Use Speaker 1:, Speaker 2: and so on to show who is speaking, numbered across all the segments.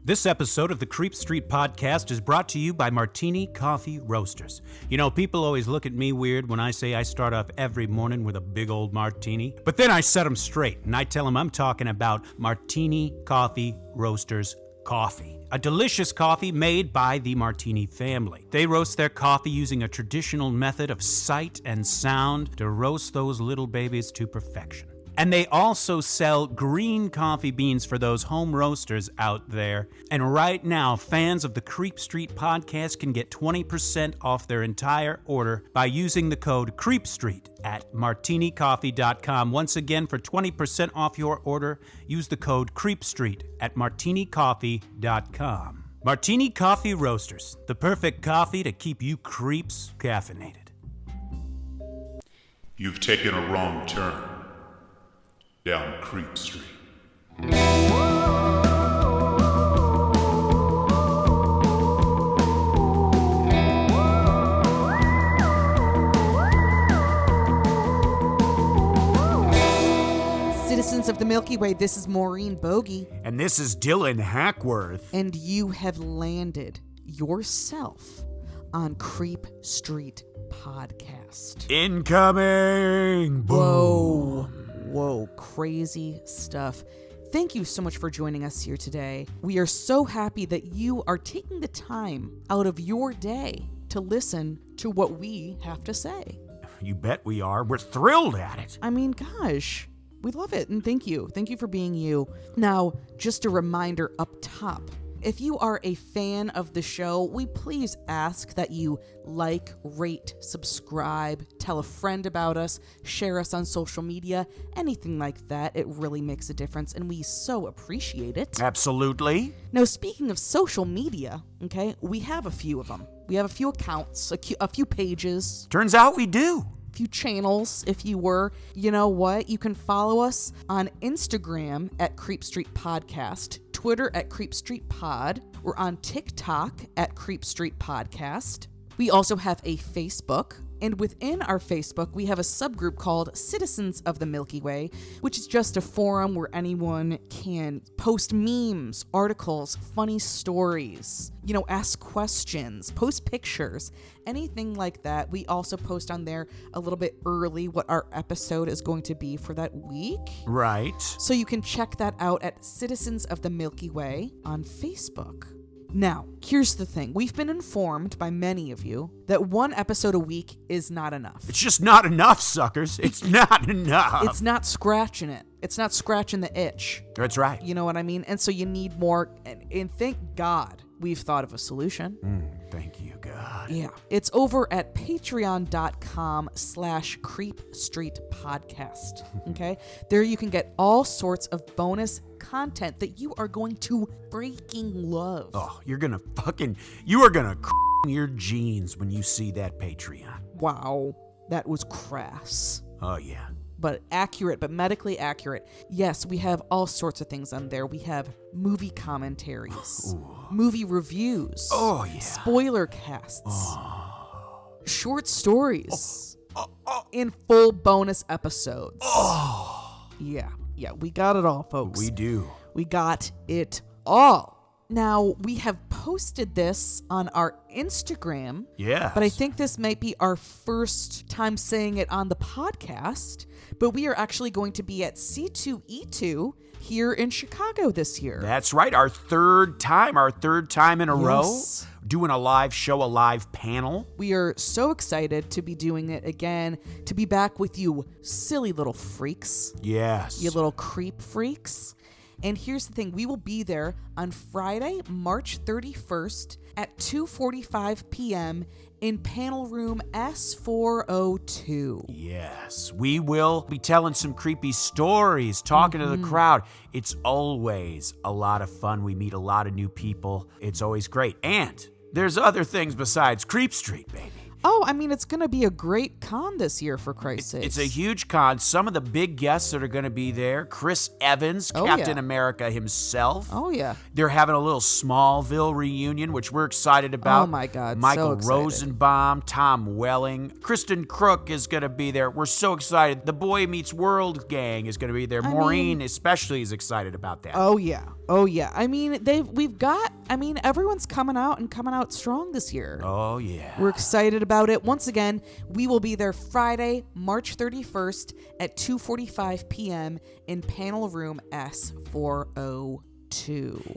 Speaker 1: This episode of the Creep Street Podcast is brought to you by Martini Coffee Roasters. You know, people always look at me weird when I say I start off every morning with a big old martini. But then I set them straight, and I tell them I'm talking about Martini Coffee Roasters coffee. A delicious coffee made by the Martini family. They roast their coffee using a traditional method of sight and sound to roast those little babies to perfection. And they also sell green coffee beans for those home roasters out there. And right now, fans of the Creep Street Podcast can get 20% off their entire order by using the code CREEPSTREET at martinicoffee.com. Once again, for 20% off your order, use the code CREEPSTREET at martinicoffee.com. Martini Coffee Roasters, the perfect coffee to keep you creeps caffeinated.
Speaker 2: You've taken a wrong turn down Creep Street.
Speaker 3: Citizens of the Milky Way, this is Maureen Bogey.
Speaker 1: And this is Dylan Hackworth.
Speaker 3: And you have landed yourself on Creep Street Podcast.
Speaker 1: Incoming! Boom.
Speaker 3: Whoa, crazy stuff. Thank you so much for joining us here today. We are so happy that you are taking the time out of your day to listen to what we have to say.
Speaker 1: You bet we are. We're thrilled at it.
Speaker 3: I mean, gosh, we love it, and thank you. Thank you for being you. Now, just a reminder up top. If you are a fan of the show, we please ask that you like, rate, subscribe, tell a friend about us, share us on social media, anything like that. It really makes a difference, and we so appreciate it.
Speaker 1: Absolutely.
Speaker 3: Now, speaking of social media, okay, we have a few of them. We have a few accounts, a few pages.
Speaker 1: Turns out we do.
Speaker 3: Few channels, if you were. You know what? You can follow us on Instagram at Creep Street Podcast, Twitter at Creep Street Pod. We're on TikTok at Creep Street Podcast. We also have a Facebook, and within our Facebook, we have a subgroup called Citizens of the Milky Way, which is just a forum where anyone can post memes, articles, funny stories, ask questions, post pictures, anything like that. We also post on there a little bit early what our episode is going to be for that week.
Speaker 1: Right.
Speaker 3: So you can check that out at Citizens of the Milky Way on Facebook. Now, here's the thing. We've been informed by many of you that one episode a week is not enough.
Speaker 1: It's just not enough, suckers. It's not enough.
Speaker 3: It's not scratching it. It's not scratching the itch.
Speaker 1: That's right.
Speaker 3: You know what I mean? And so you need more. And thank God we've thought of a solution.
Speaker 1: Thank you, God.
Speaker 3: Yeah. It's over at patreon.com/Creep Street Podcast. Okay? There you can get all sorts of bonus content that you are going to freaking love.
Speaker 1: Oh, you are gonna your jeans when you see that Patreon.
Speaker 3: Wow. That was crass.
Speaker 1: Oh, yeah.
Speaker 3: But accurate, but medically accurate. Yes, we have all sorts of things on there. We have movie commentaries, movie reviews, spoiler casts, short stories, and full bonus episodes. Yeah, we got it all, folks.
Speaker 1: We do.
Speaker 3: We got it all. Now, we have posted this on our Instagram.
Speaker 1: Yeah.
Speaker 3: But I think this might be our first time saying it on the podcast. But we are actually going to be at C2E2 here in Chicago this year.
Speaker 1: That's right. Our third time in a row. Doing a live show, a live panel.
Speaker 3: We are so excited to be doing it again, to be back with you silly little freaks.
Speaker 1: Yes.
Speaker 3: You little creep freaks. And here's the thing, we will be there on Friday, March 31st at 2:45 p.m. in panel room S402.
Speaker 1: Yes, we will be telling some creepy stories, talking to the crowd. It's always a lot of fun. We meet a lot of new people. It's always great. And there's other things besides Creep Street, baby.
Speaker 3: Oh, I mean, it's going to be a great con this year, for Christ's sake.
Speaker 1: It's a huge con. Some of the big guests that are going to be there, Chris Evans,
Speaker 3: Oh,
Speaker 1: Captain
Speaker 3: yeah.
Speaker 1: America himself.
Speaker 3: Oh, yeah.
Speaker 1: They're having a little Smallville reunion, which we're excited about.
Speaker 3: Oh, my God,
Speaker 1: Michael
Speaker 3: so excited.
Speaker 1: Rosenbaum, Tom Welling, Kristen Crook is going to be there. We're so excited. The Boy Meets World gang is going to be there. Maureen especially is excited about that.
Speaker 3: Oh, yeah. Oh, yeah. I mean, everyone's coming out strong this year.
Speaker 1: Oh, yeah.
Speaker 3: We're excited about it. Once again, we will be there Friday, March 31st at 2:45 p.m. in panel room S402.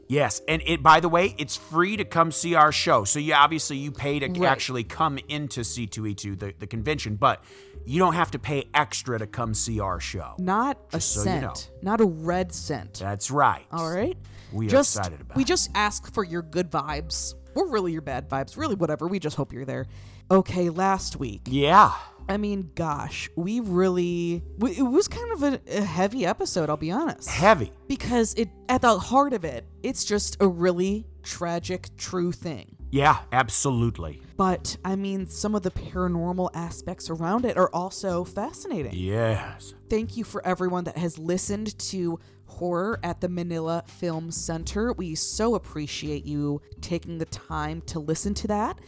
Speaker 1: Yes, and by the way, it's free to come see our show. So you pay to actually come into C2E2, the convention, but you don't have to pay extra to come see our show.
Speaker 3: Not a
Speaker 1: Just so
Speaker 3: cent.
Speaker 1: you know.
Speaker 3: Not a red cent.
Speaker 1: That's right.
Speaker 3: All right?
Speaker 1: We are excited about it.
Speaker 3: We just ask for your good vibes. Or really your bad vibes. Really whatever. We just hope you're there. Okay, last week.
Speaker 1: Yeah.
Speaker 3: I mean, gosh, it was kind of a heavy episode, I'll be honest.
Speaker 1: Heavy.
Speaker 3: Because at the heart of it, it's just a really tragic, true thing.
Speaker 1: Yeah, absolutely.
Speaker 3: But, I mean, some of the paranormal aspects around it are also fascinating.
Speaker 1: Yes.
Speaker 3: Thank you for everyone that has listened to Horror at the Manila Film Center. We so appreciate you taking the time to listen to that.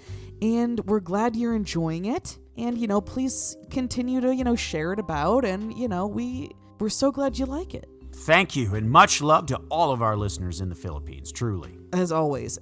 Speaker 3: And we're glad you're enjoying it. And, please continue to, share it about. And, we're so glad you like it.
Speaker 1: Thank you, and much love to all of our listeners in the Philippines, truly.
Speaker 3: As always.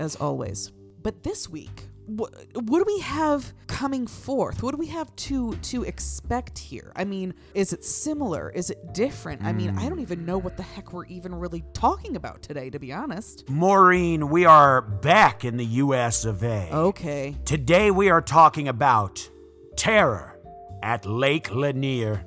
Speaker 3: But this week, what do we have coming forth? What do we have to expect here? I mean, is it similar? Is it different? I mean, I don't even know what the heck we're even really talking about today, to be honest.
Speaker 1: Maureen, we are back in the U.S. of A.
Speaker 3: Okay.
Speaker 1: Today we are talking about terror at Lake Lanier.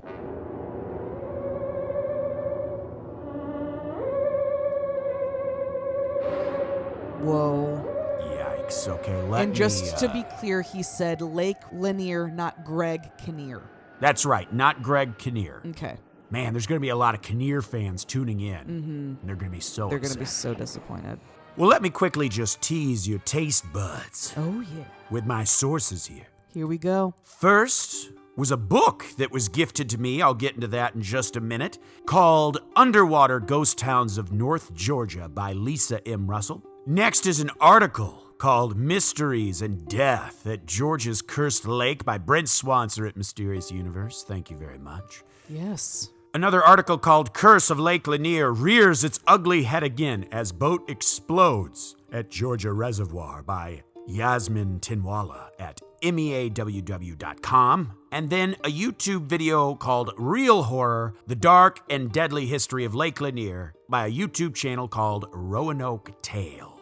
Speaker 3: Whoa.
Speaker 1: Yikes. Okay,
Speaker 3: And just to be clear, he said Lake Lanier, not Greg Kinnear.
Speaker 1: That's right, not Greg Kinnear.
Speaker 3: Okay.
Speaker 1: Man, there's going to be a lot of Kinnear fans tuning in. Mm-hmm. And they're going to be so
Speaker 3: They're going to
Speaker 1: upset.
Speaker 3: be so disappointed.
Speaker 1: Well, let me quickly just tease your taste buds
Speaker 3: Oh, yeah.
Speaker 1: with my sources here.
Speaker 3: Here we go.
Speaker 1: First was a book that was gifted to me, I'll get into that in just a minute, called Underwater Ghost Towns of North Georgia by Lisa M. Russell. Next is an article called Mysteries and Death at Georgia's Cursed Lake by Brent Swanser at Mysterious Universe. Thank you very much.
Speaker 3: Yes.
Speaker 1: Another article called Curse of Lake Lanier rears its ugly head again as boat explodes at Georgia Reservoir by Yasmin Tinwala at meaww.com. And then a YouTube video called Real Horror, The Dark and Deadly History of Lake Lanier by a YouTube channel called Roanoke Tales.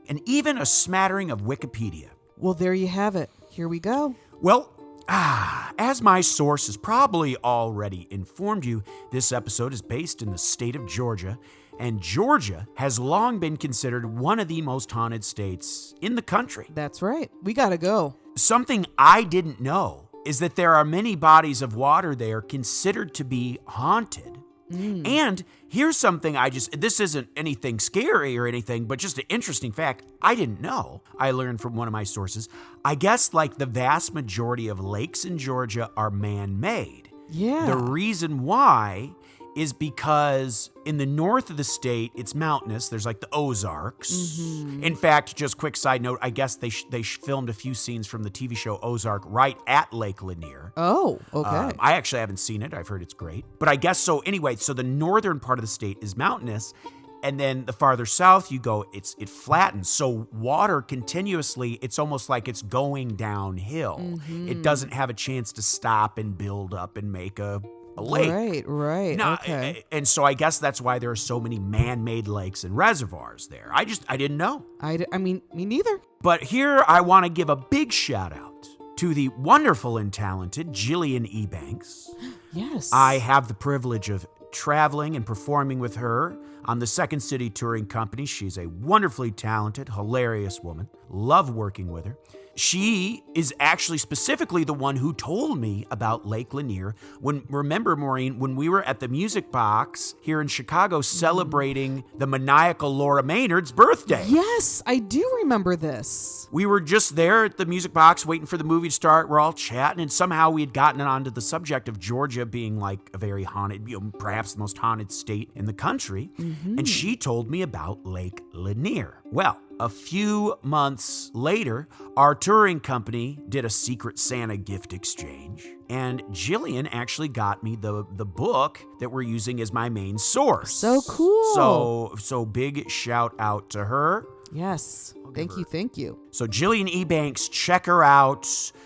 Speaker 1: And even a smattering of Wikipedia.
Speaker 3: Well, there you have it. Here we go.
Speaker 1: Well, as my source has probably already informed you, this episode is based in the state of Georgia, and Georgia has long been considered one of the most haunted states in the country.
Speaker 3: That's right. We gotta go.
Speaker 1: Something I didn't know is that there are many bodies of water there considered to be haunted. And here's something this isn't anything scary or anything, but just an interesting fact I didn't know. I learned from one of my sources. I guess like the vast majority of lakes in Georgia are man-made.
Speaker 3: Yeah.
Speaker 1: The reason why is because in the north of the state, it's mountainous. There's like the Ozarks. Mm-hmm. In fact, just quick side note, I guess they filmed a few scenes from the TV show Ozark right at Lake Lanier.
Speaker 3: Oh, okay.
Speaker 1: I actually haven't seen it. I've heard it's great. But I guess so anyway, so the northern part of the state is mountainous. And then the farther south you go, it flattens. So water continuously, it's almost like it's going downhill. Mm-hmm. It doesn't have a chance to stop and build up and make a lake.
Speaker 3: Right.
Speaker 1: Now,
Speaker 3: Okay.
Speaker 1: And so I guess that's why there are so many man-made lakes and reservoirs there. I didn't know.
Speaker 3: I mean, me neither.
Speaker 1: But here I want to give a big shout out to the wonderful and talented Jillian E. Banks.
Speaker 3: Yes.
Speaker 1: I have the privilege of traveling and performing with her on the Second City Touring Company. She's a wonderfully talented, hilarious woman. Love working with her.
Speaker 4: she is actually specifically the one who told me about Lake Lanier. Remember, Maureen, when we were at the Music Box here in Chicago celebrating the maniacal Laura Maynard's birthday.
Speaker 3: Yes, I do remember this.
Speaker 4: We were just there at the Music Box waiting for the movie to start. We're all chatting, and somehow we had gotten onto the subject of Georgia being like a very haunted, perhaps the most haunted state in the country. And she told me about Lake Lanier. Well, a few months later, our touring company did a Secret Santa gift exchange, and Jillian actually got me the book that we're using as my main source.
Speaker 3: So cool.
Speaker 4: So big shout out to her.
Speaker 3: Yes. Thank you.
Speaker 4: So Jillian Ebanks, check her out.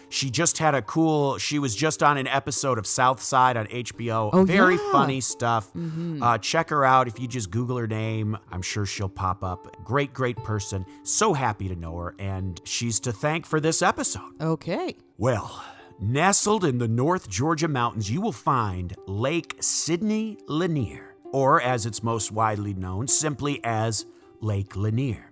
Speaker 4: She was just on an episode of South Side on HBO.
Speaker 3: Oh,
Speaker 4: Very
Speaker 3: yeah.
Speaker 4: funny stuff. Check her out. If you just Google her name, I'm sure she'll pop up. Great person. So happy to know her, and she's to thank for this episode.
Speaker 3: Okay.
Speaker 4: Well, nestled in the North Georgia mountains, you will find Lake Sidney Lanier, or as it's most widely known, simply as Lake Lanier.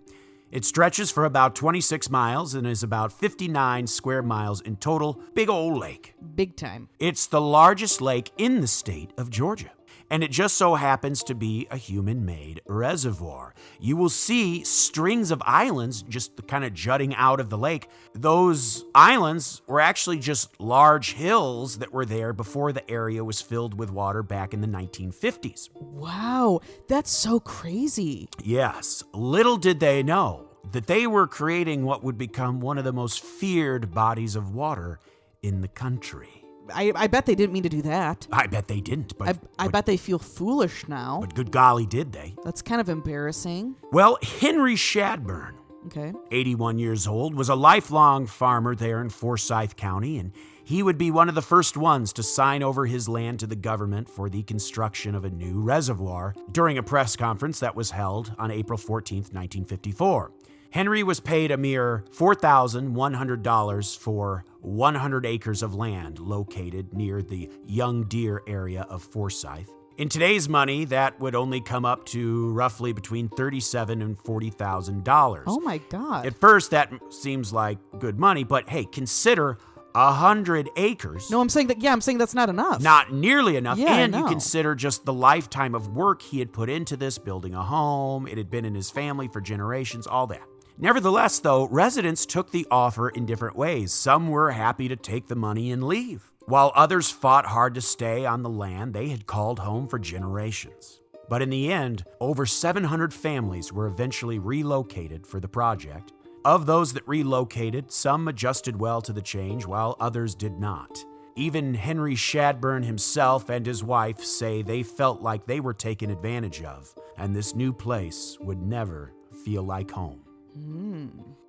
Speaker 4: It stretches for about 26 miles and is about 59 square miles in total. Big old lake.
Speaker 3: Big time.
Speaker 4: It's the largest lake in the state of Georgia, and it just so happens to be a human-made reservoir. You will see strings of islands just kind of jutting out of the lake. Those islands were actually just large hills that were there before the area was filled with water back in the 1950s.
Speaker 3: Wow, that's so crazy.
Speaker 4: Yes, little did they know that they were creating what would become one of the most feared bodies of water in the country.
Speaker 3: I bet they didn't mean to do that.
Speaker 4: I bet they didn't, but
Speaker 3: I bet they feel foolish now.
Speaker 4: But good golly, did they?
Speaker 3: That's kind of embarrassing.
Speaker 4: Well, Henry Shadburn,
Speaker 3: Okay.
Speaker 4: 81 years old, was a lifelong farmer there in Forsyth County, and he would be one of the first ones to sign over his land to the government for the construction of a new reservoir during a press conference that was held on April 14th, 1954. Henry was paid a mere $4,100 for 100 acres of land located near the Young Deer area of Forsyth. In today's money, that would only come up to roughly between $37,000 and $40,000.
Speaker 3: Oh my God.
Speaker 4: At first, that seems like good money, but hey, consider 100 acres.
Speaker 3: No, I'm saying that's not enough.
Speaker 4: Not nearly enough.
Speaker 3: Yeah,
Speaker 4: and
Speaker 3: I
Speaker 4: you
Speaker 3: know.
Speaker 4: consider just the lifetime of work he had put into this, building a home. It had been in his family for generations, all that. Nevertheless, though, residents took the offer in different ways. Some were happy to take the money and leave, while others fought hard to stay on the land they had called home for generations. But in the end, over 700 families were eventually relocated for the project. Of those that relocated, some adjusted well to the change, while others did not. Even Henry Shadburn himself and his wife say they felt like they were taken advantage of, and this new place would never feel like home.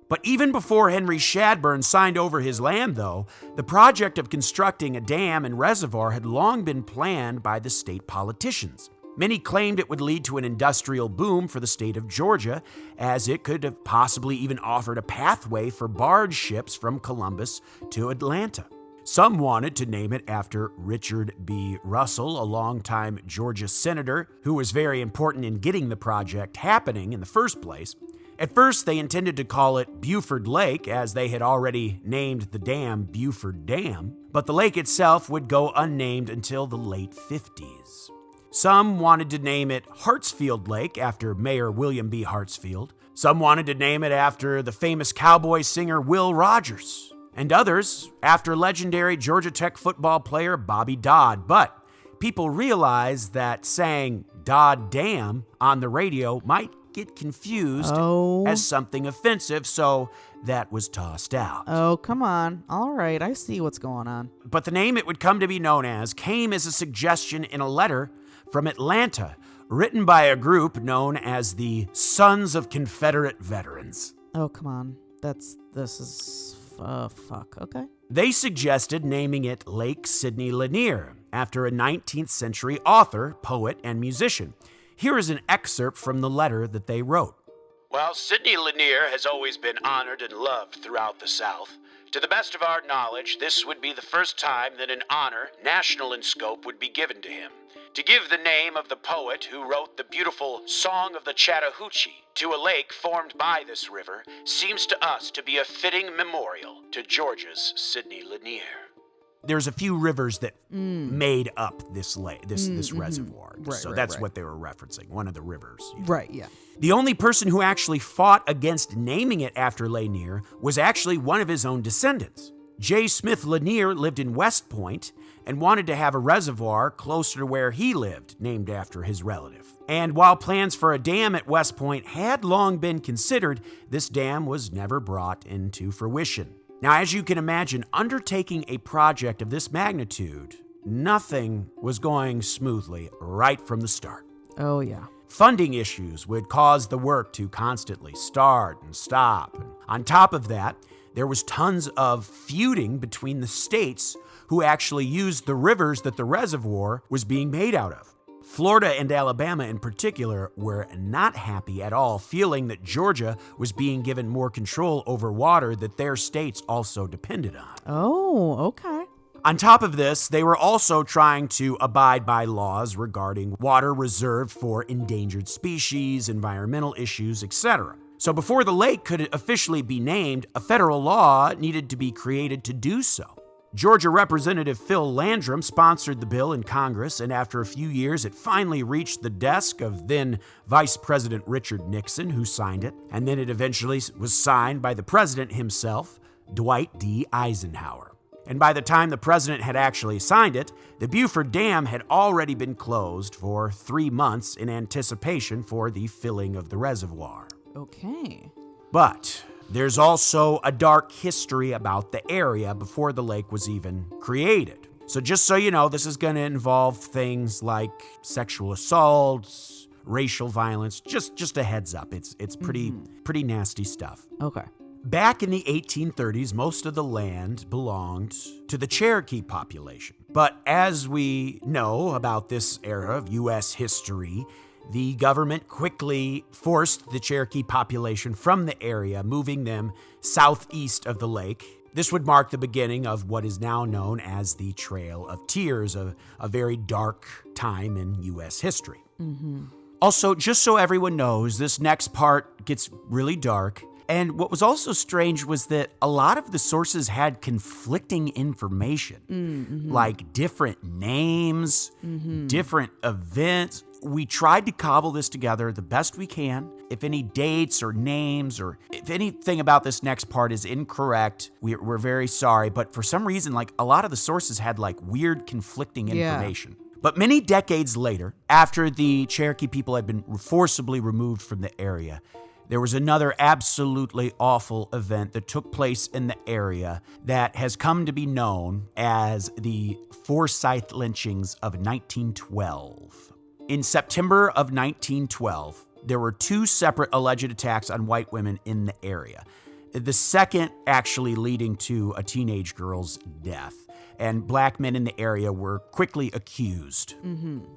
Speaker 4: But even before Henry Shadburn signed over his land, though, the project of constructing a dam and reservoir had long been planned by the state politicians. Many claimed it would lead to an industrial boom for the state of Georgia, as it could have possibly even offered a pathway for barge ships from Columbus to Atlanta. Some wanted to name it after Richard B. Russell, a longtime Georgia senator who was very important in getting the project happening in the first place. At first, they intended to call it Buford Lake, as they had already named the dam Buford Dam, but the lake itself would go unnamed until the late 50s. Some wanted to name it Hartsfield Lake, after Mayor William B. Hartsfield. Some wanted to name it after the famous cowboy singer Will Rogers, and others after legendary Georgia Tech football player Bobby Dodd. But people realized that saying Dodd Dam on the radio might get confused as something offensive, so that was tossed out.
Speaker 3: Oh, come on. All right, I see what's going on.
Speaker 4: But the name it would come to be known as came as a suggestion in a letter from Atlanta, written by a group known as the Sons of Confederate Veterans.
Speaker 3: Oh, come on. This is fuck. Okay.
Speaker 4: They suggested naming it Lake Sidney Lanier, after a 19th century author, poet, and musician. Here is an excerpt from the letter that they wrote. While Sidney Lanier has always been honored and loved throughout the South, to the best of our knowledge, this would be the first time that an honor, national in scope, would be given to him. To give the name of the poet who wrote the beautiful Song of the Chattahoochee, to a lake formed by this river seems to us to be a fitting memorial to Georgia's Sidney Lanier. There's a few rivers that made up this lake, this reservoir. So that's what they were referencing, one of the rivers.
Speaker 3: Right, yeah.
Speaker 4: The only person who actually fought against naming it after Lanier was actually one of his own descendants. J. Smith Lanier lived in West Point and wanted to have a reservoir closer to where he lived, named after his relative. And while plans for a dam at West Point had long been considered, this dam was never brought into fruition. Now, as you can imagine, undertaking a project of this magnitude, nothing was going smoothly right from the start.
Speaker 3: Oh, yeah.
Speaker 4: Funding issues would cause the work to constantly start and stop. And on top of that, there was tons of feuding between the states who actually used the rivers that the reservoir was being made out of. Florida and Alabama in particular were not happy at all, feeling that Georgia was being given more control over water that their states also depended on.
Speaker 3: Oh, okay.
Speaker 4: On top of this, they were also trying to abide by laws regarding water reserved for endangered species, environmental issues, etc. So before the lake could officially be named, a federal law needed to be created to do so. Georgia Representative Phil Landrum sponsored the bill in Congress, and after a few years, it finally reached the desk of then Vice President Richard Nixon, who signed it, and then it eventually was signed by the president himself, Dwight D. Eisenhower. And by the time the president had actually signed it, the Buford Dam had already been closed for 3 months in anticipation for the filling of the reservoir.
Speaker 3: Okay.
Speaker 4: But there's also a dark history about the area before the lake was even created. So just so you know, this is going to involve things like sexual assaults, racial violence. Just a heads up. It's pretty nasty stuff.
Speaker 3: Okay.
Speaker 4: Back in the 1830s, most of the land belonged to the Cherokee population. But as we know about this era of U.S. history, the government quickly forced the Cherokee population from the area, moving them southeast of the lake. This would mark the beginning of what is now known as the Trail of Tears, a very dark time in U.S. history. Also, just so everyone knows, this next part gets really dark. And what was also strange was that a lot of the sources had conflicting information, like different names, different events. We tried to cobble this together the best we can. If any dates or names or if anything about this next part is incorrect, we're very sorry. But for some reason, like a lot of the sources had like weird conflicting information. But many decades later, after the Cherokee people had been forcibly removed from the area, there was another absolutely awful event that took place in the area that has come to be known as the Forsyth lynchings of 1912. In September of 1912, there were 2 separate alleged attacks on white women in the area. The second actually leading to a teenage girl's death. And black men in the area were quickly accused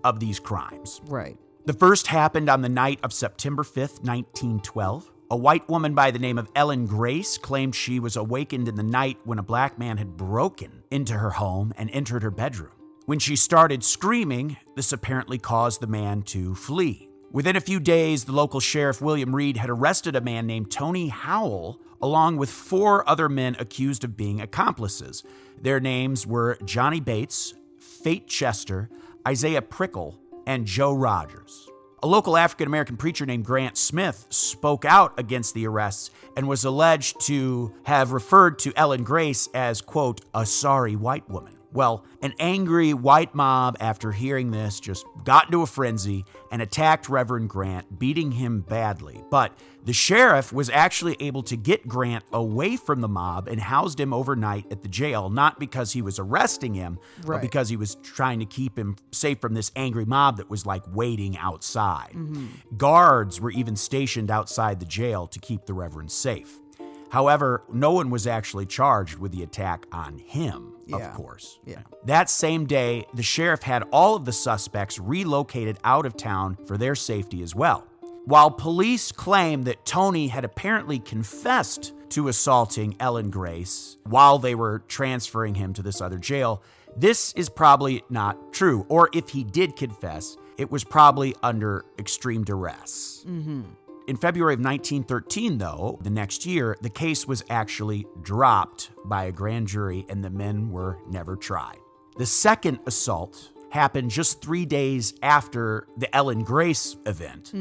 Speaker 4: of these crimes.
Speaker 3: Right.
Speaker 4: The first happened on the night of September 5th, 1912. A white woman by the name of Ellen Grace claimed she was awakened in the night when a black man had broken into her home and entered her bedroom. When she started screaming, this apparently caused the man to flee. Within a few days, the local sheriff, William Reed, had arrested a man named Tony Howell, along with 4 other men accused of being accomplices. Their names were Johnny Bates, Fate Chester, Isaiah Prickle, and Joe Rogers. A local African-American preacher named Grant Smith spoke out against the arrests and was alleged to have referred to Ellen Grace as, quote, a sorry white woman. Well, an angry white mob, after hearing this, just got into a frenzy and attacked Reverend Grant, beating him badly. But the sheriff was actually able to get Grant away from the mob and housed him overnight at the jail, not because he was arresting him, but because he was trying to keep him safe from this angry mob that was like waiting outside. Guards were even stationed outside the jail to keep the Reverend safe. However, no one was actually charged with the attack on him, of course. That same day, the sheriff had all of the suspects relocated out of town for their safety as well. While police claim that Tony had apparently confessed to assaulting Ellen Grace while they were transferring him to this other jail, this is probably not true. Or if he did confess, it was probably under extreme duress. In February of 1913, though, the next year, the case was actually dropped by a grand jury and the men were never tried. The second assault happened just 3 days after the Ellen Grace event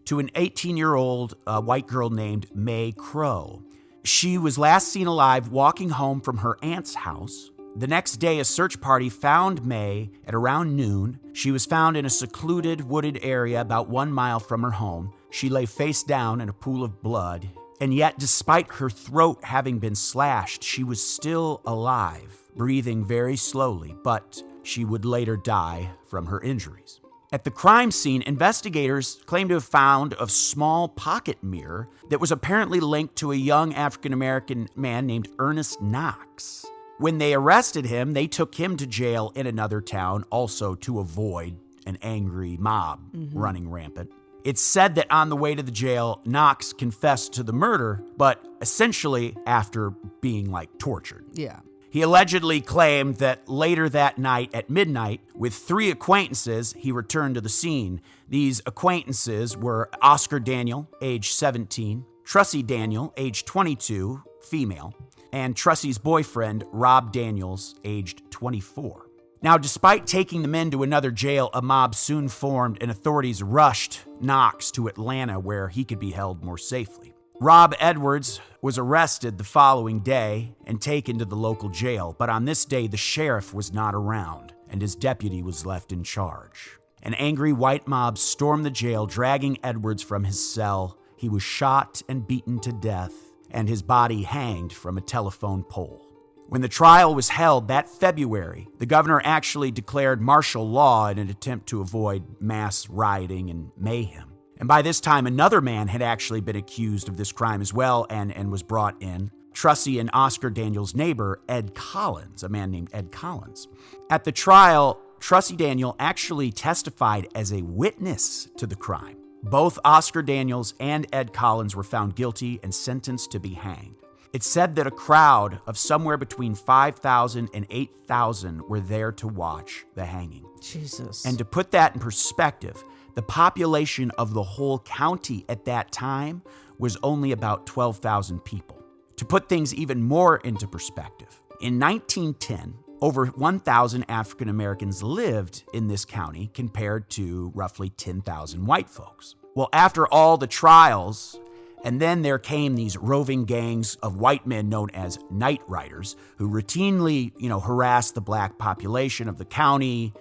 Speaker 4: to an 18-year-old white girl named Mae Crow. She was last seen alive walking home from her aunt's house. The next day, a search party found Mae at around noon. She was found in a secluded, wooded area about 1 mile from her home. She lay face down in a pool of blood, and yet, despite her throat having been slashed, she was still alive, breathing very slowly, but she would later die from her injuries. At the crime scene, investigators claim to have found a small pocket mirror that was apparently linked to a young African-American man named Ernest Knox. When they arrested him, they took him to jail in another town, also to avoid an angry mob running rampant. It's said that on the way to the jail, Knox confessed to the murder, but essentially after being tortured.
Speaker 3: Yeah.
Speaker 4: He allegedly claimed that later that night at midnight, with 3 acquaintances, he returned to the scene. These acquaintances were Oscar Daniel, age 17, Trussie Daniel, age 22, female, and Trussie's boyfriend, Rob Daniels, aged 24. Now, despite taking the men to another jail, a mob soon formed and authorities rushed Knox to Atlanta where he could be held more safely. Rob Edwards was arrested the following day and taken to the local jail, but on this day, the sheriff was not around and his deputy was left in charge. An angry white mob stormed the jail, dragging Edwards from his cell. He was shot and beaten to death, and his body hanged from a telephone pole. When the trial was held that February, the governor actually declared martial law in an attempt to avoid mass rioting and mayhem. And by this time, another man had actually been accused of this crime as well and was brought in. Trussie and Oscar Daniel's neighbor, Ed Collins, a man named Ed Collins. At the trial, Trussie Daniel actually testified as a witness to the crime. Both Oscar Daniels and Ed Collins were found guilty and sentenced to be hanged. It's said that a crowd of somewhere between 5,000 and 8,000 were there to watch the hanging.
Speaker 3: Jesus.
Speaker 4: And to put that in perspective, the population of the whole county at that time was only about 12,000 people. To put things even more into perspective, in 1910, over 1,000 African Americans lived in this county compared to roughly 10,000 white folks. Well, after all the trials, and then there came these roving gangs of white men known as night riders who routinely, harassed the black population of the county.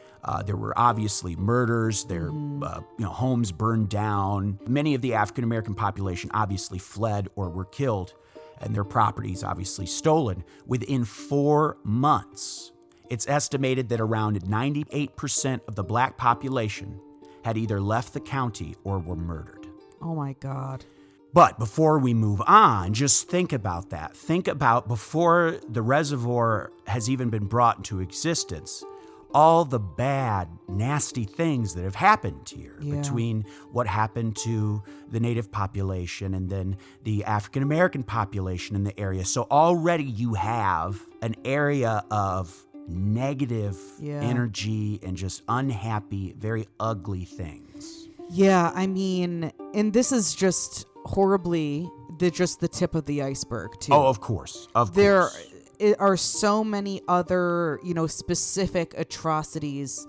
Speaker 4: There were obviously murders. Their homes burned down. Many of the African American population obviously fled or were killed, and their properties obviously stolen. Within 4 months, it's estimated that around 98% of the black population had either left the county or were murdered.
Speaker 3: Oh my God.
Speaker 4: But before we move on, just think about that. Think about before the reservoir has even been brought into existence, all the bad, nasty things that have happened here between what happened to the native population and then the African American population in the area. So already you have an area of negative energy and just unhappy, very ugly things.
Speaker 3: Yeah, I mean, and this is just horribly just the tip of the iceberg, too.
Speaker 4: Oh, of course.
Speaker 3: There are so many other, specific atrocities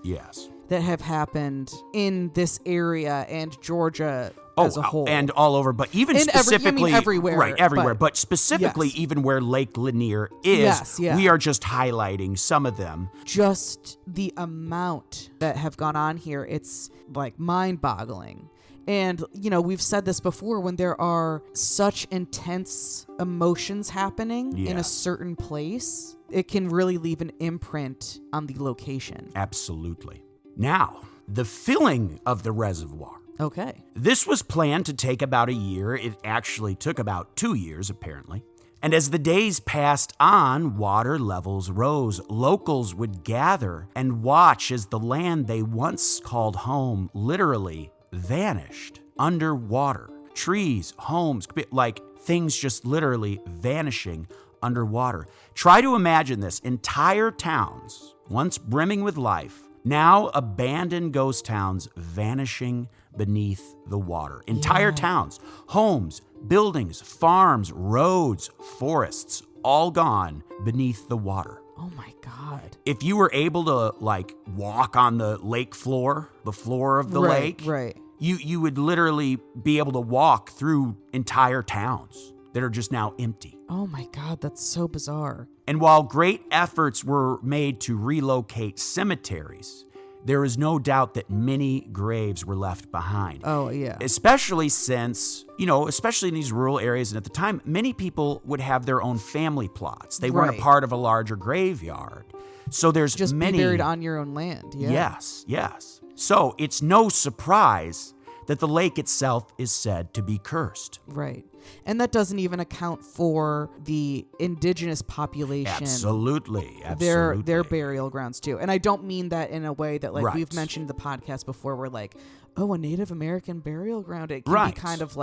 Speaker 3: that have happened in this area and Georgia as a whole.
Speaker 4: And all over, but even specifically
Speaker 3: everywhere.
Speaker 4: Right, everywhere. But specifically even where Lake Lanier is, we are just highlighting some of them.
Speaker 3: Just the amount that have gone on here, it's mind-boggling. And, we've said this before, when there are such intense emotions happening in a certain place, it can really leave an imprint on the location.
Speaker 4: Absolutely. Now, the filling of the reservoir.
Speaker 3: Okay.
Speaker 4: This was planned to take about a year. It actually took about 2 years, apparently. And as the days passed on, water levels rose. Locals would gather and watch as the land they once called home literally vanished underwater. Trees, homes, things just literally vanishing underwater. Try to imagine this. Entire towns, once brimming with life, Now, abandoned ghost towns vanishing beneath the water. Entire towns, homes, buildings, farms, roads, forests, all gone beneath the water.
Speaker 3: Oh my God.
Speaker 4: If you were able to walk on the lake floor, the floor of the lake,
Speaker 3: Right.
Speaker 4: you would literally be able to walk through entire towns that are just now empty.
Speaker 3: Oh my God, that's so bizarre.
Speaker 4: And while great efforts were made to relocate cemeteries, there is no doubt that many graves were left behind.
Speaker 3: Oh, yeah.
Speaker 4: Especially since, especially in these rural areas, and at the time, many people would have their own family plots. They weren't a part of a larger graveyard. So there's
Speaker 3: Just
Speaker 4: many...
Speaker 3: be buried on your own land. Yeah.
Speaker 4: Yes. So it's no surprise that the lake itself is said to be cursed.
Speaker 3: Right. And that doesn't even account for the indigenous population.
Speaker 4: Absolutely.
Speaker 3: Their burial grounds too. And I don't mean that in a way that we've mentioned in the podcast before, where a Native American burial ground. It can be kind of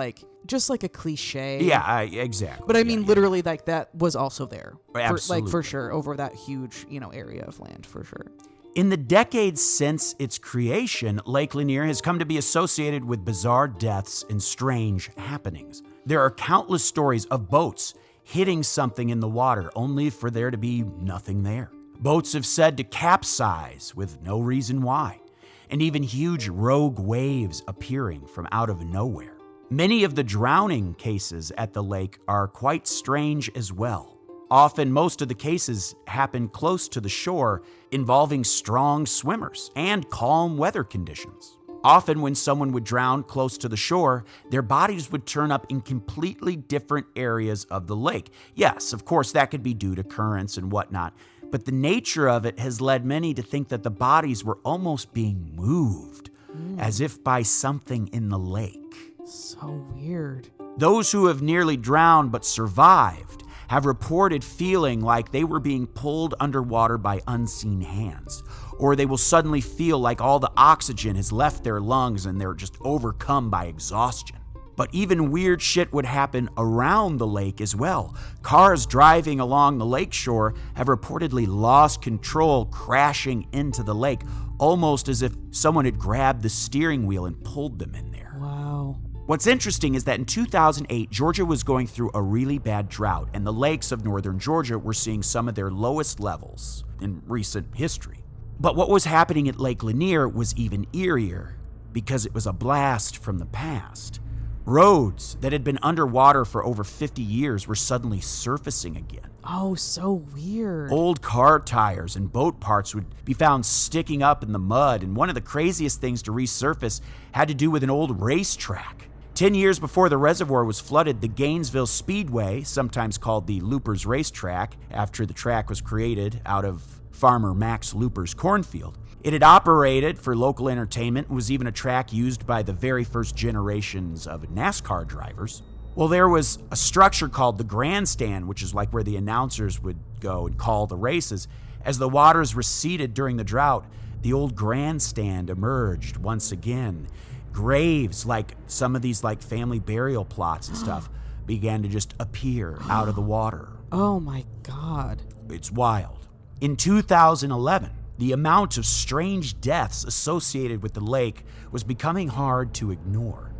Speaker 3: just like a cliche.
Speaker 4: Yeah, exactly.
Speaker 3: But I mean, literally, that was also there.
Speaker 4: Absolutely.
Speaker 3: For sure, over that huge, area of land, for sure.
Speaker 4: In the decades since its creation, Lake Lanier has come to be associated with bizarre deaths and strange happenings. There are countless stories of boats hitting something in the water only for there to be nothing there. Boats have said to capsize with no reason why, and even huge rogue waves appearing from out of nowhere. Many of the drowning cases at the lake are quite strange as well. Often, most of the cases happen close to the shore, involving strong swimmers and calm weather conditions. Often, when someone would drown close to the shore, their bodies would turn up in completely different areas of the lake. Yes, of course, that could be due to currents and whatnot, but the nature of it has led many to think that the bodies were almost being moved, as if by something in the lake.
Speaker 3: So weird.
Speaker 4: Those who have nearly drowned but survived have reported feeling like they were being pulled underwater by unseen hands, or they will suddenly feel like all the oxygen has left their lungs and they're just overcome by exhaustion. But even weird shit would happen around the lake as well. Cars driving along the lakeshore have reportedly lost control, crashing into the lake, almost as if someone had grabbed the steering wheel and pulled them in there.
Speaker 3: Wow.
Speaker 4: What's interesting is that in 2008, Georgia was going through a really bad drought, and the lakes of northern Georgia were seeing some of their lowest levels in recent history. But what was happening at Lake Lanier was even eerier, because it was a blast from the past. Roads that had been underwater for over 50 years were suddenly surfacing again.
Speaker 3: Oh, so weird.
Speaker 4: Old car tires and boat parts would be found sticking up in the mud, and one of the craziest things to resurface had to do with an old racetrack. 10 years before the reservoir was flooded, the Gainesville Speedway, sometimes called the Loopers Racetrack, after the track was created out of Farmer Max Looper's cornfield. It had operated for local entertainment and was even a track used by the very first generations of NASCAR drivers. Well, there was a structure called the grandstand, which is like where the announcers would go and call the races. As the waters receded during the drought, the old grandstand emerged once again. Graves, like some of these family burial plots and stuff, began to just appear out of the water.
Speaker 3: Oh my God.
Speaker 4: It's wild. In 2011, the amount of strange deaths associated with the lake was becoming hard to ignore.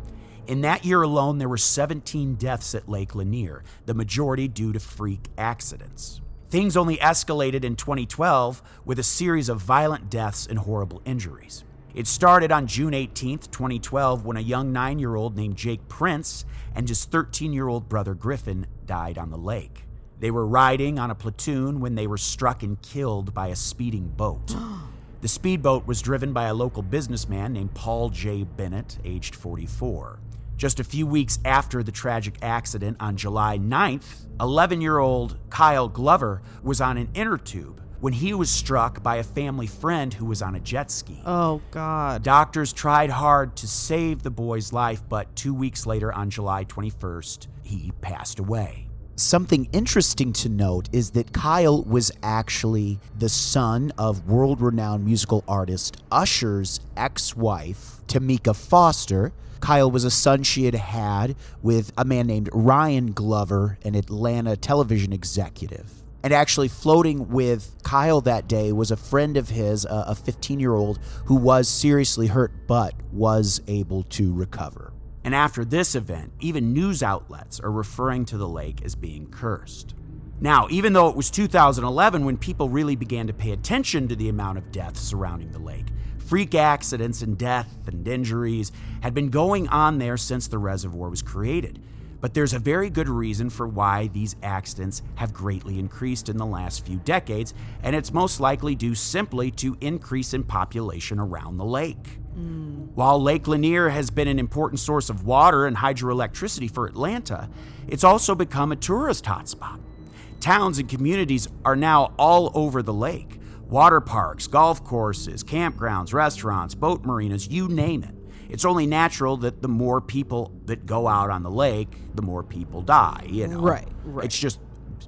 Speaker 4: In that year alone, there were 17 deaths at Lake Lanier, the majority due to freak accidents. Things only escalated in 2012 with a series of violent deaths and horrible injuries. It started on June 18th, 2012, when a young 9-year-old named Jake Prince and his 13-year-old brother Griffin died on the lake. They were riding on a platoon when they were struck and killed by a speeding boat. The speedboat was driven by a local businessman named Paul J. Bennett, aged 44. Just a few weeks after the tragic accident on July 9th, 11-year-old Kyle Glover was on an inner tube when he was struck by a family friend who was on a jet ski.
Speaker 3: Oh, God.
Speaker 4: Doctors tried hard to save the boy's life, but 2 weeks later, on July 21st, he passed away.
Speaker 5: Something interesting to note is that Kyle was actually the son of world-renowned musical artist Usher's ex-wife, Tamika Foster. Kyle was a son she had had with a man named Ryan Glover, an Atlanta television executive. And actually floating with Kyle that day was a friend of his, a 15-year-old who was seriously hurt but was able to recover.
Speaker 4: And after this event, even news outlets are referring to the lake as being cursed. Now, even though it was 2011 when people really began to pay attention to the amount of deaths surrounding the lake, freak accidents and death and injuries had been going on there since the reservoir was created. But there's a very good reason for why these accidents have greatly increased in the last few decades, and it's most likely due simply to increase in population around the lake. While Lake Lanier has been an important source of water and hydroelectricity for Atlanta, it's also become a tourist hotspot. Towns and communities are now all over the lake. Water parks, golf courses, campgrounds, restaurants, boat marinas, you name it. It's only natural that the more people that go out on the lake, the more people die, you know.
Speaker 3: Right.
Speaker 4: It's just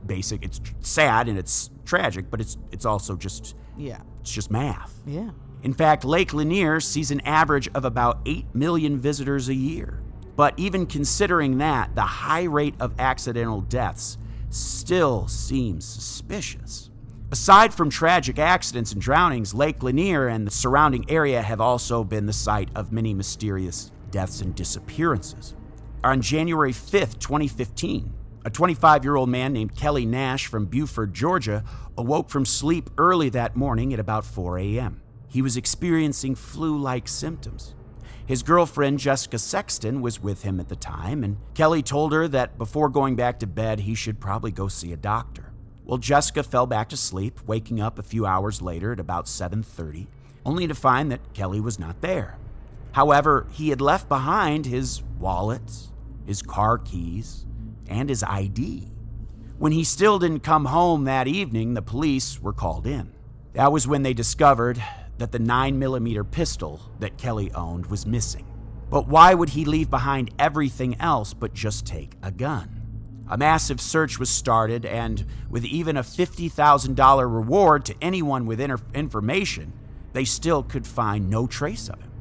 Speaker 4: basic. It's sad and it's tragic, but it's also just it's just math.
Speaker 3: Yeah.
Speaker 4: In fact, Lake Lanier sees an average of about 8 million visitors a year. But even considering that, the high rate of accidental deaths still seems suspicious. Aside from tragic accidents and drownings, Lake Lanier and the surrounding area have also been the site of many mysterious deaths and disappearances. On January 5th, 2015, a 25-year-old man named Kelly Nash from Beaufort, Georgia, awoke from sleep early that morning at about 4 a.m. He was experiencing flu-like symptoms. His girlfriend, Jessica Sexton, was with him at the time, and Kelly told her that before going back to bed, he should probably go see a doctor. Well, Jessica fell back to sleep, waking up a few hours later at about 7:30, only to find that Kelly was not there. However, he had left behind his wallet, his car keys, and his ID. When he still didn't come home that evening, the police were called in. That was when they discovered that the 9mm pistol that Kelly owned was missing. But why would he leave behind everything else but just take a gun? A massive search was started, and with even a $50,000 reward to anyone with information, they still could find no trace of him.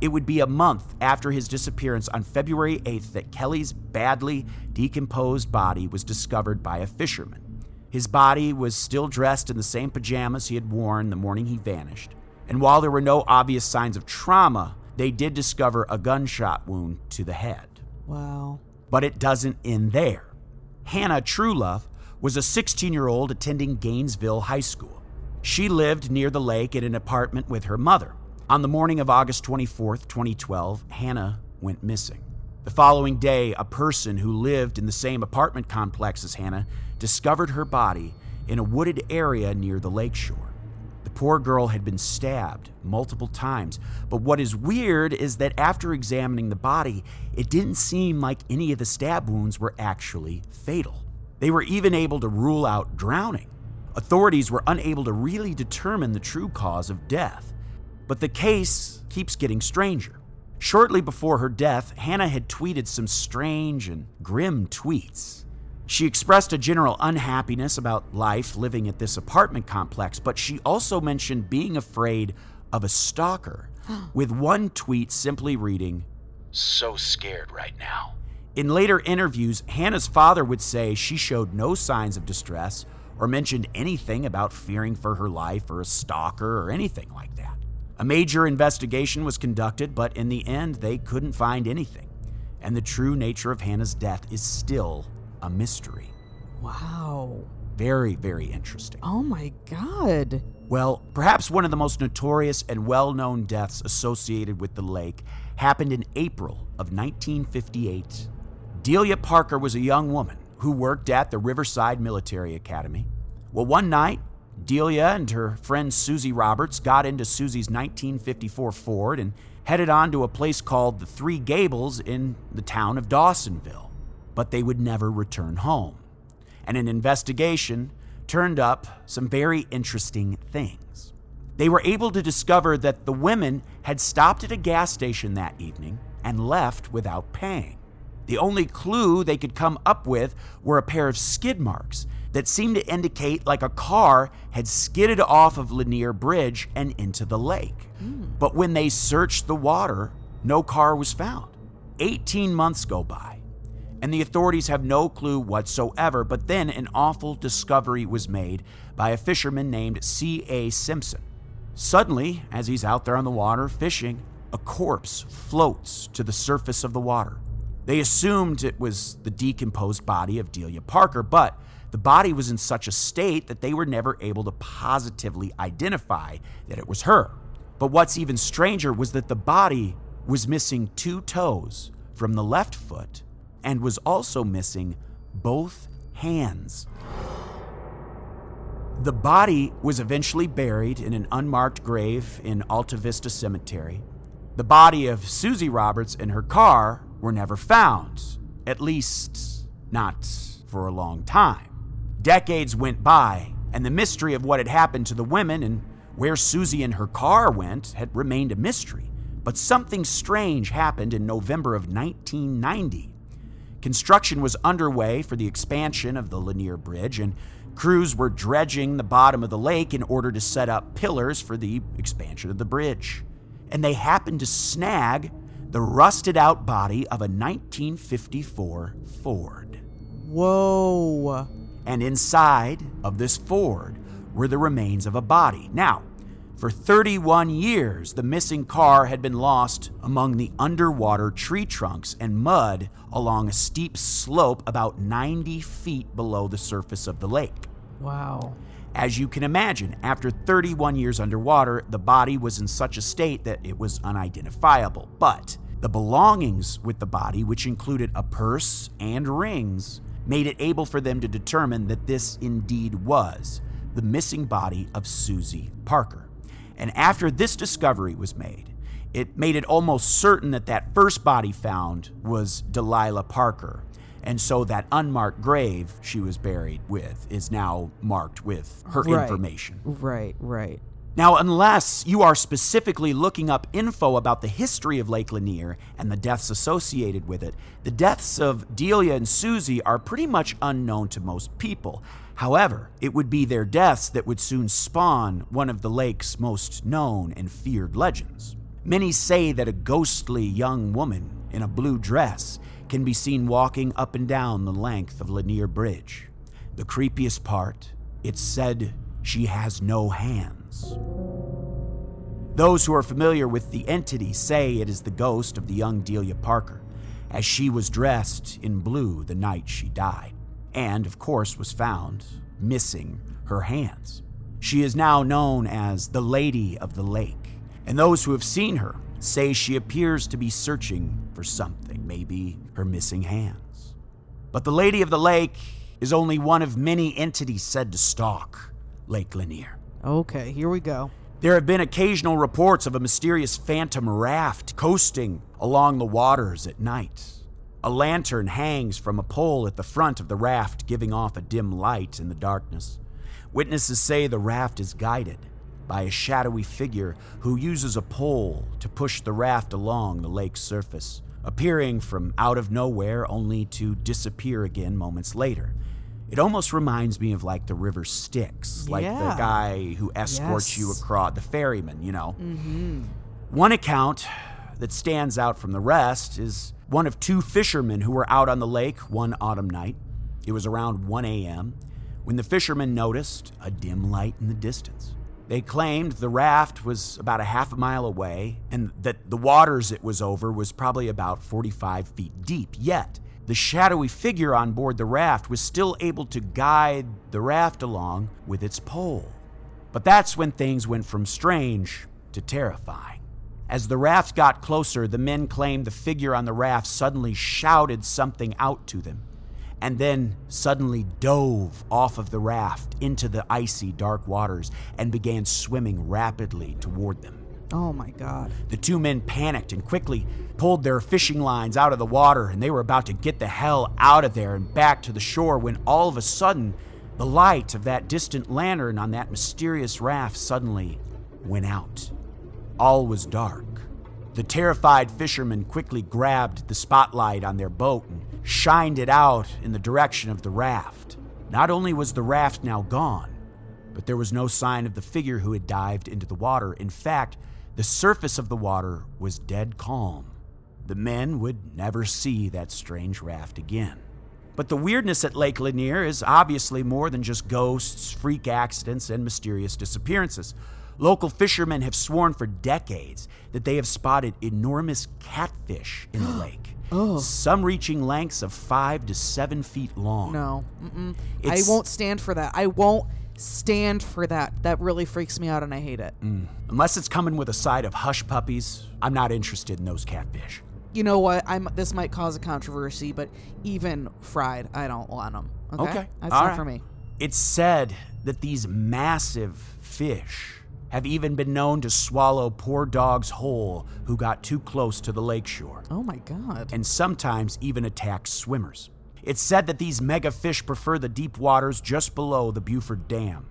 Speaker 4: It would be a month after his disappearance on February 8th that Kelly's badly decomposed body was discovered by a fisherman. His body was still dressed in the same pajamas he had worn the morning he vanished, and while there were no obvious signs of trauma, they did discover a gunshot wound to the head.
Speaker 3: Wow.
Speaker 4: But it doesn't end there. Hannah Truelove was a 16-year-old attending Gainesville High School. She lived near the lake in an apartment with her mother. On the morning of August 24th, 2012, Hannah went missing. The following day, a person who lived in the same apartment complex as Hannah discovered her body in a wooded area near the lakeshore. The poor girl had been stabbed multiple times, but what is weird is that after examining the body, it didn't seem like any of the stab wounds were actually fatal. They were even able to rule out drowning. Authorities were unable to really determine the true cause of death. But the case keeps getting stranger. Shortly before her death, Hannah had tweeted some strange and grim tweets. She expressed a general unhappiness about life living at this apartment complex, but she also mentioned being afraid of a stalker, with one tweet simply reading, "So scared right now." In later interviews, Hannah's father would say she showed no signs of distress or mentioned anything about fearing for her life or a stalker or anything like that. A major investigation was conducted, but in the end, they couldn't find anything, and the true nature of Hannah's death is still a mystery.
Speaker 3: Wow.
Speaker 4: Very, very interesting.
Speaker 3: Oh my God.
Speaker 4: Well, perhaps one of the most notorious and well-known deaths associated with the lake happened in April of 1958. Delia Parker was a young woman who worked at the Riverside Military Academy. Well, one night, Delia and her friend Susie Roberts got into Susie's 1954 Ford and headed on to a place called the Three Gables in the town of Dawsonville. But they would never return home. And an investigation turned up some very interesting things. They were able to discover that the women had stopped at a gas station that evening and left without paying. The only clue they could come up with were a pair of skid marks that seemed to indicate like a car had skidded off of Lanier Bridge and into the lake. But when they searched the water, no car was found. 18 months go by. and the authorities have no clue whatsoever. But then an awful discovery was made by a fisherman named C.A. Simpson. Suddenly, as he's out there on the water fishing, a corpse floats to the surface of the water. They assumed it was the decomposed body of Delia Parker, but the body was in such a state that they were never able to positively identify that it was her. But what's even stranger was that the body was missing 2 toes from the left foot and was also missing both hands. The body was eventually buried in an unmarked grave in Alta Vista Cemetery. The body of Susie Roberts and her car were never found, at least not for a long time. Decades went by, and the mystery of what had happened to the women and where Susie and her car went had remained a mystery. But something strange happened in November of 1990. Construction was underway for the expansion of the Lanier Bridge, and crews were dredging the bottom of the lake in order to set up pillars for the expansion of the bridge. And they happened to snag the rusted-out body of a 1954 Ford.
Speaker 3: Whoa.
Speaker 4: And inside of this Ford were the remains of a body. Now, for 31 years, the missing car had been lost among the underwater tree trunks and mud along a steep slope about 90 feet below the surface of the lake.
Speaker 3: Wow.
Speaker 4: As you can imagine, after 31 years underwater, the body was in such a state that it was unidentifiable. But the belongings with the body, which included a purse and rings, made it able for them to determine that this indeed was the missing body of Susie Parker. And after this discovery was made, it made it almost certain that that first body found was Delilah Parker. And so that unmarked grave she was buried with is now marked with her information.
Speaker 3: Right.
Speaker 4: Now, unless you are specifically looking up info about the history of Lake Lanier and the deaths associated with it, the deaths of Delia and Susie are pretty much unknown to most people. However, it would be their deaths that would soon spawn one of the lake's most known and feared legends. Many say that a ghostly young woman in a blue dress can be seen walking up and down the length of Lanier Bridge. The creepiest part, it's said she has no hands. Those who are familiar with the entity say it is the ghost of the young Delia Parker, as she was dressed in blue the night she died, and, of course, was found missing her hands. She is now known as the Lady of the Lake, and those who have seen her say she appears to be searching for something, maybe her missing hands. But the Lady of the Lake is only one of many entities said to stalk Lake Lanier.
Speaker 3: Okay, here we go.
Speaker 4: There have been occasional reports of a mysterious phantom raft coasting along the waters at night. A lantern hangs from a pole at the front of the raft, giving off a dim light in the darkness. Witnesses say the raft is guided by a shadowy figure who uses a pole to push the raft along the lake's surface, appearing from out of nowhere only to disappear again moments later. It almost reminds me of like the river Styx, like the guy who escorts you across, the ferryman, you know.
Speaker 3: Mm-hmm.
Speaker 4: One account that stands out from the rest is one of 2 fishermen who were out on the lake one autumn night. It was around 1 a.m. when the fishermen noticed a dim light in the distance. They claimed the raft was about a half a mile away and that the waters it was over was probably about 45 feet deep. Yet, the shadowy figure on board the raft was still able to guide the raft along with its pole. But that's when things went from strange to terrifying. As the raft got closer, the men claimed the figure on the raft suddenly shouted something out to them, and then suddenly dove off of the raft into the icy, dark waters and began swimming rapidly toward them.
Speaker 3: Oh my God.
Speaker 4: The 2 men panicked and quickly pulled their fishing lines out of the water, and they were about to get the hell out of there and back to the shore when all of a sudden, the light of that distant lantern on that mysterious raft suddenly went out. All was dark. The terrified fishermen quickly grabbed the spotlight on their boat and shined it out in the direction of the raft. Not only was the raft now gone, but there was no sign of the figure who had dived into the water. In fact, the surface of the water was dead calm. the men would never see that strange raft again. But the weirdness at Lake Lanier is obviously more than just ghosts, freak accidents, and mysterious disappearances. Local fishermen have sworn for decades that they have spotted enormous catfish in the lake. Some reaching lengths of 5 to 7 feet long.
Speaker 3: No. I won't stand for that. I won't stand for that. That really freaks me out and I hate it.
Speaker 4: Unless it's coming with a side of hush puppies, I'm not interested in those catfish.
Speaker 3: You know what? This might cause a controversy, but even fried, I don't want them. Okay? That's
Speaker 4: All
Speaker 3: not
Speaker 4: right.
Speaker 3: for me.
Speaker 4: It's said that these massive fish have even been known to swallow poor dogs whole who got too close to the lakeshore.
Speaker 3: Oh my God.
Speaker 4: And sometimes even attack swimmers. It's said that these mega fish prefer the deep waters just below the Buford Dam.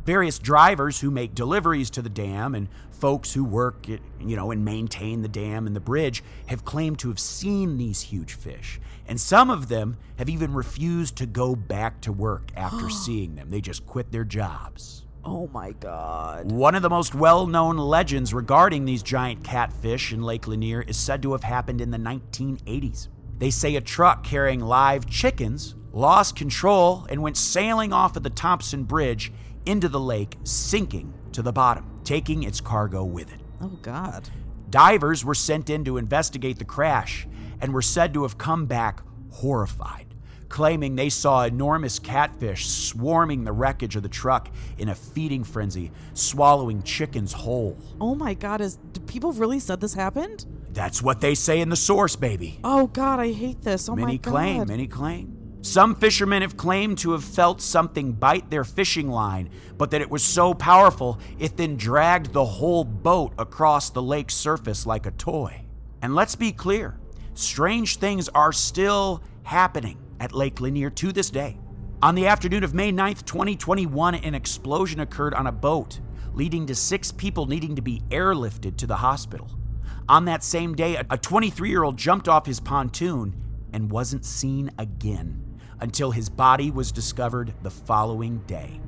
Speaker 4: Various drivers who make deliveries to the dam and folks who work and maintain the dam and the bridge have claimed to have seen these huge fish. And some of them have even refused to go back to work after seeing them. They just quit their jobs.
Speaker 3: Oh my God.
Speaker 4: One of the most well-known legends regarding these giant catfish in Lake Lanier is said to have happened in the 1980s. They say a truck carrying live chickens lost control and went sailing off of the Thompson Bridge into the lake, sinking to the bottom, taking its cargo with it.
Speaker 3: Oh God.
Speaker 4: Divers were sent in to investigate the crash and were said to have come back horrified, claiming they saw enormous catfish swarming the wreckage of the truck in a feeding frenzy, swallowing chickens whole.
Speaker 3: Oh my God. Do people really said this happened?
Speaker 4: That's what they say in the source, baby.
Speaker 3: Oh God, I hate this. Oh my God.
Speaker 4: Many claim. Some fishermen have claimed to have felt something bite their fishing line, but that it was so powerful, it then dragged the whole boat across the lake's surface like a toy. And let's be clear, strange things are still happening at Lake Lanier to this day. On the afternoon of May 9th, 2021, an explosion occurred on a boat, leading to 6 people needing to be airlifted to the hospital. On that same day, a 23-year-old jumped off his pontoon and wasn't seen again until his body was discovered the following day.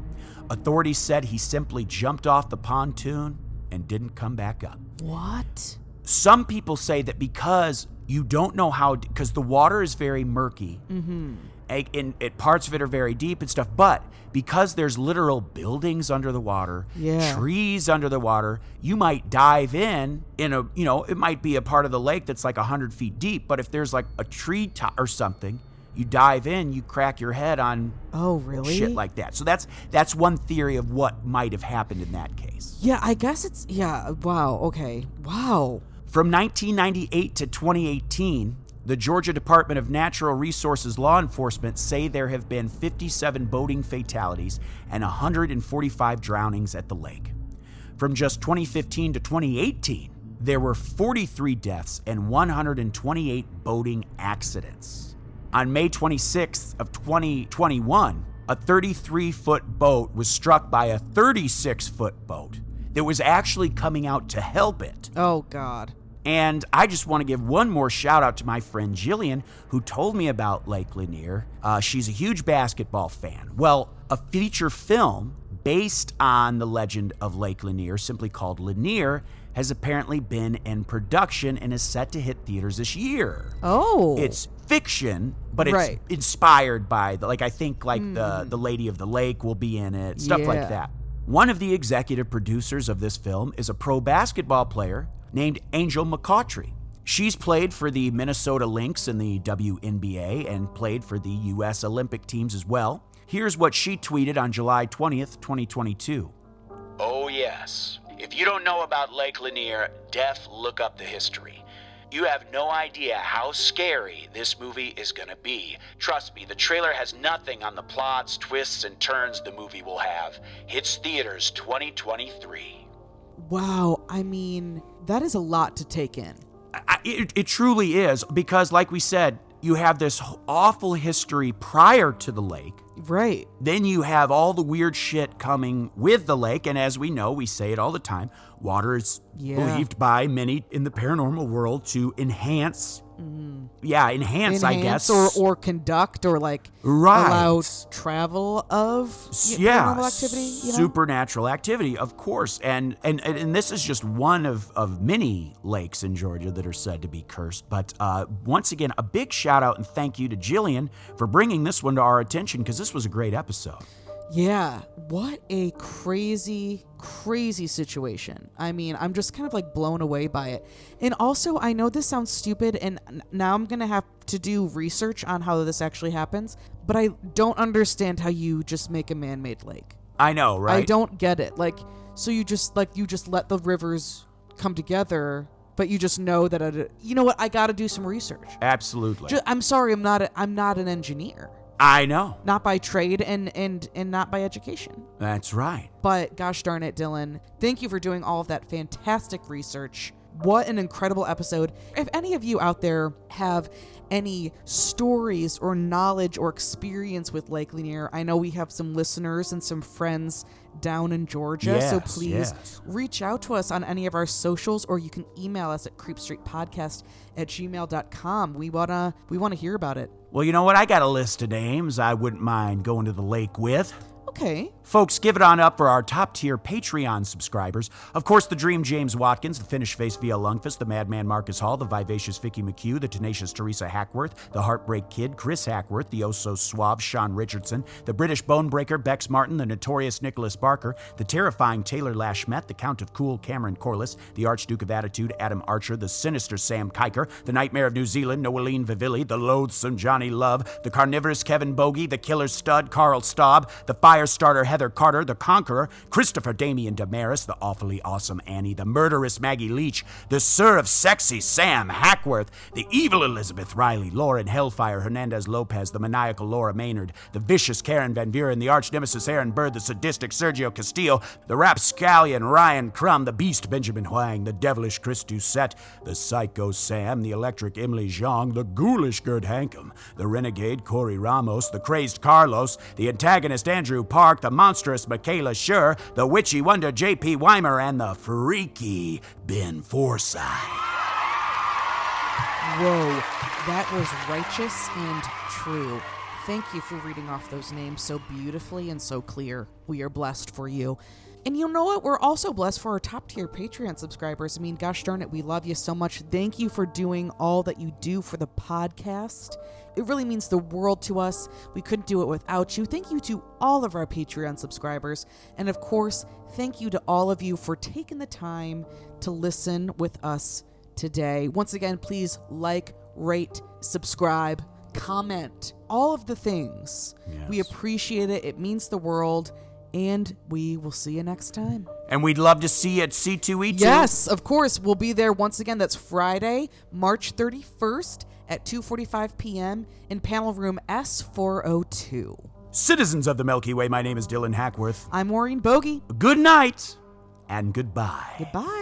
Speaker 4: Authorities said he simply jumped off the pontoon and didn't come back up.
Speaker 3: What?
Speaker 4: Some people say that because you don't know because the water is very murky, and parts of it are very deep and stuff, but because there's literal buildings under the water, trees under the water, you might dive in it might be a part of the lake that's like 100 feet deep, but if there's like a tree or something, you dive in, you crack your head on shit like that. So that's one theory of what might have happened in that case.
Speaker 3: Yeah, I guess wow, okay. Wow.
Speaker 4: From 1998 to 2018, the Georgia Department of Natural Resources law enforcement say there have been 57 boating fatalities and 145 drownings at the lake. From just 2015 to 2018, there were 43 deaths and 128 boating accidents. On May 26th of 2021, a 33-foot boat was struck by a 36-foot boat that was actually coming out to help it.
Speaker 3: Oh, God.
Speaker 4: And I just want to give one more shout out to my friend Jillian, who told me about Lake Lanier. She's a huge basketball fan. Well, a feature film based on the legend of Lake Lanier, simply called Lanier, has apparently been in production and is set to hit theaters this year.
Speaker 3: Oh.
Speaker 4: It's fiction, but it's inspired by, the Lady of the Lake will be in it, stuff like that. One of the executive producers of this film is a pro basketball player named Angel McCautry. She's played for the Minnesota Lynx in the WNBA and played for the U.S. Olympic teams as well. Here's what she tweeted on July 20th, 2022. Oh yes. If you don't know about Lake Lanier, look up the history. You have no idea how scary this movie is gonna be. Trust me, the trailer has nothing on the plots, twists, and turns the movie will have. Hits theaters 2023.
Speaker 3: Wow, I mean, that is a lot to take in.
Speaker 4: It truly is, because like we said, you have this awful history prior to the lake.
Speaker 3: Right.
Speaker 4: Then you have all the weird shit coming with the lake, and as we know, we say it all the time, water is believed by many in the paranormal world to enhance enhance, I guess.
Speaker 3: Or conduct or like
Speaker 4: Right.
Speaker 3: allow travel of paranormal activity. You know?
Speaker 4: Supernatural activity, of course. And this is just one of many lakes in Georgia that are said to be cursed. But once again, a big shout out and thank you to Jillian for bringing this one to our attention, because this was a great episode.
Speaker 3: Yeah, what a crazy, crazy situation. I mean, I'm just kind of like blown away by it. And also, I know this sounds stupid, and now I'm going to have to do research on how this actually happens, but I don't understand how you just make a man-made lake.
Speaker 4: I know, right?
Speaker 3: I don't get it. Like, so you just let the rivers come together, but you just know that, you know what, I got to do some research.
Speaker 4: Absolutely.
Speaker 3: I'm sorry, I'm not an engineer.
Speaker 4: I know.
Speaker 3: Not by trade and not by education.
Speaker 4: That's right.
Speaker 3: But gosh darn it, Dylan, thank you for doing all of that fantastic research. What an incredible episode. If any of you out there have any stories or knowledge or experience with Lake Lanier, I know we have some listeners and some friends down in Georgia, so please reach out to us on any of our socials, or you can email us at creepstreetpodcast@gmail.com. We wanna hear about it.
Speaker 4: Well, you know what? I got a list of names I wouldn't mind going to the lake with.
Speaker 3: Okay.
Speaker 4: Folks, give it on up for our top-tier Patreon subscribers. Of course, the Dream James Watkins, the Finnish Face Via Lundqvist, the Madman Marcus Hall, the Vivacious Vicky McHugh, the Tenacious Teresa Hackworth, the Heartbreak Kid, Chris Hackworth, the Oh-So-Suave Sean Richardson, the British Bonebreaker Bex Martin, the Notorious Nicholas Barker, the Terrifying Taylor Lashmet, the Count of Cool Cameron Corliss, the Archduke of Attitude Adam Archer, the Sinister Sam Kiker, the Nightmare of New Zealand Noeline Vivilli, the Loathsome Johnny Love, the Carnivorous Kevin Bogey, the Killer Stud Carl Staub, the Firestarter Heather Carter, the Conqueror, Christopher Damian Damaris, the Awfully Awesome Annie, the Murderous Maggie Leach, the Sir of Sexy Sam Hackworth, the Evil Elizabeth Riley, Lauren Hellfire Hernandez Lopez, the Maniacal Laura Maynard, the Vicious Karen Van Buren, the Arch Nemesis Aaron Bird, the Sadistic Sergio Castillo, the Rapscallion Ryan Crum, the Beast Benjamin Huang, the Devilish Chris Doucette, the Psycho Sam, the Electric Emily Zhang, the Ghoulish Gerd Hankum, the Renegade Corey Ramos, the Crazed Carlos, the Antagonist Andrew Park, the Monstrous Michaela Schur, the Witchy Wonder J.P. Weimer, and the Freaky Ben Forsyth.
Speaker 3: Whoa, that was righteous and true. Thank you for reading off those names so beautifully and so clear. We are blessed for you. And you know what? We're also blessed for our top-tier Patreon subscribers. I mean, gosh darn it, we love you so much. Thank you for doing all that you do for the podcast. It really means the world to us. We couldn't do it without you. Thank you to all of our Patreon subscribers. And of course, thank you to all of you for taking the time to listen with us today. Once again, please like, rate, subscribe, comment, all of the things. Yes. We appreciate it. It means the world. And we will see you next time.
Speaker 4: And we'd love to see you at C2E2.
Speaker 3: Yes, of course. We'll be there once again. That's Friday, March 31st at 2:45 p.m. in panel room S402.
Speaker 4: Citizens of the Milky Way, my name is Dylan Hackworth.
Speaker 3: I'm Maureen Bogey.
Speaker 4: Good night and goodbye.
Speaker 3: Goodbye.